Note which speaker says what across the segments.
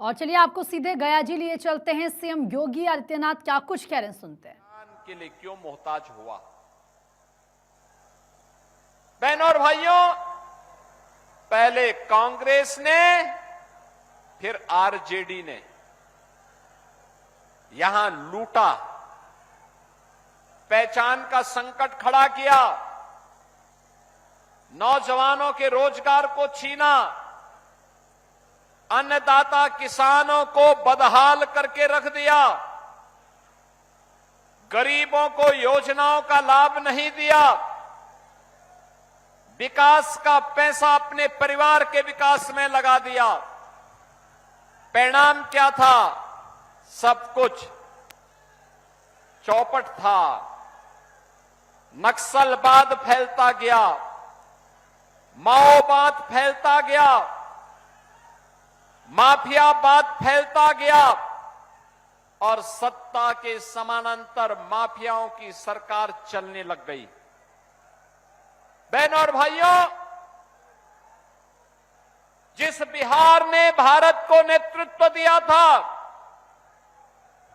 Speaker 1: और चलिए आपको सीधे गया जी लिए चलते हैं। सीएम योगी आदित्यनाथ क्या कुछ कह रहे हैं, सुनते हैं।
Speaker 2: के लिए क्यों मोहताज हुआ? बहनों और भाइयों, पहले कांग्रेस ने, फिर आरजेडी ने यहां लूटा, पहचान का संकट खड़ा किया, नौजवानों के रोजगार को छीना, अन्नदाता किसानों को बदहाल करके रख दिया, गरीबों को योजनाओं का लाभ नहीं दिया, विकास का पैसा अपने परिवार के विकास में लगा दिया। परिणाम क्या था? सब कुछ चौपट था। नक्सलवाद फैलता गया, माओवाद फैलता गया, माफियावाद फैलता गया और सत्ता के समानांतर माफियाओं की सरकार चलने लग गई। बहनों और भाइयों, जिस बिहार ने भारत को नेतृत्व दिया था,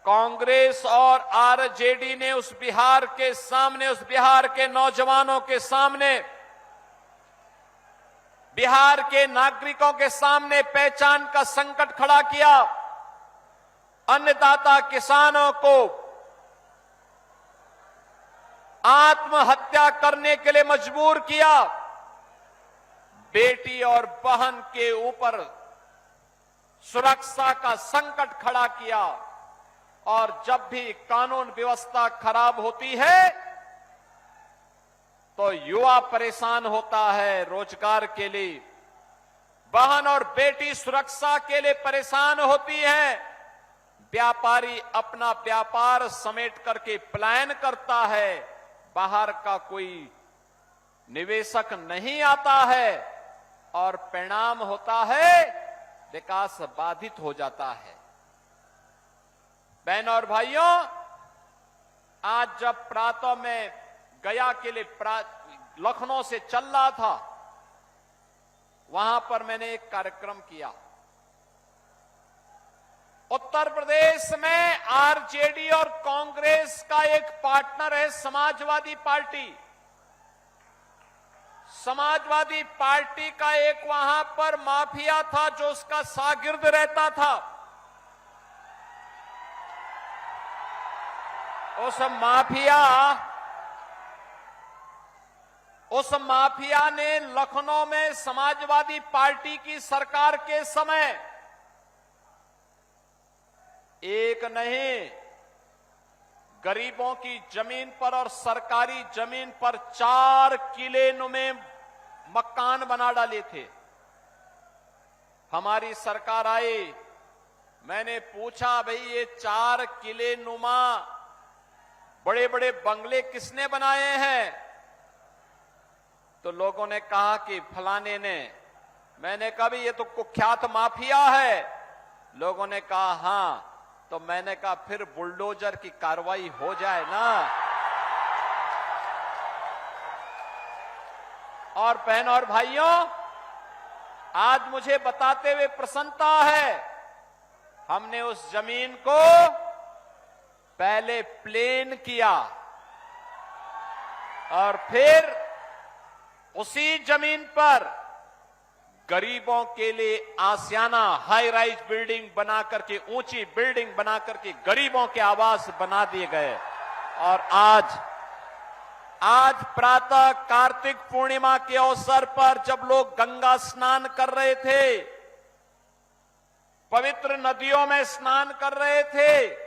Speaker 2: कांग्रेस और आरजेडी ने उस बिहार के सामने, उस बिहार के नौजवानों के सामने, बिहार के नागरिकों के सामने पहचान का संकट खड़ा किया। अन्नदाता किसानों को आत्महत्या करने के लिए मजबूर किया। बेटी और बहन के ऊपर सुरक्षा का संकट खड़ा किया। और जब भी कानून व्यवस्था खराब होती है तो युवा परेशान होता है रोजगार के लिए, बहन और बेटी सुरक्षा के लिए परेशान होती है, व्यापारी अपना व्यापार समेट करके पलायन करता है, बाहर का कोई निवेशक नहीं आता है और परिणाम होता है विकास बाधित हो जाता है। बहनों और भाइयों, आज जब प्रातः में गया के लिए लखनऊ से चल रहा था, वहां पर मैंने एक कार्यक्रम किया। उत्तर प्रदेश में आरजेडी और कांग्रेस का एक पार्टनर है समाजवादी पार्टी। समाजवादी पार्टी का एक वहां पर माफिया था जो उसका शागिर्द रहता था। उस माफिया ने लखनऊ में समाजवादी पार्टी की सरकार के समय एक नहीं, गरीबों की जमीन पर और सरकारी जमीन पर 4 किले नुमे मकान बना डाले थे। हमारी सरकार आई, मैंने पूछा, भाई ये 4 किले नुमा बड़े बड़े बंगले किसने बनाए हैं? तो लोगों ने कहा कि फलाने ने। मैंने कहा भी ये तो कुख्यात माफिया है। लोगों ने कहा हां। तो मैंने कहा फिर बुलडोजर की कार्रवाई हो जाए ना। और बहनों और भाइयों, आज मुझे बताते हुए प्रसन्नता है, हमने उस जमीन को पहले प्लेन किया और फिर उसी जमीन पर गरीबों के लिए आसियाना हाई राइज बिल्डिंग बना करके, ऊंची बिल्डिंग बना करके गरीबों के आवास बना दिए गए। और आज प्रातः कार्तिक पूर्णिमा के अवसर पर जब लोग गंगा स्नान कर रहे थे, पवित्र नदियों में स्नान कर रहे थे,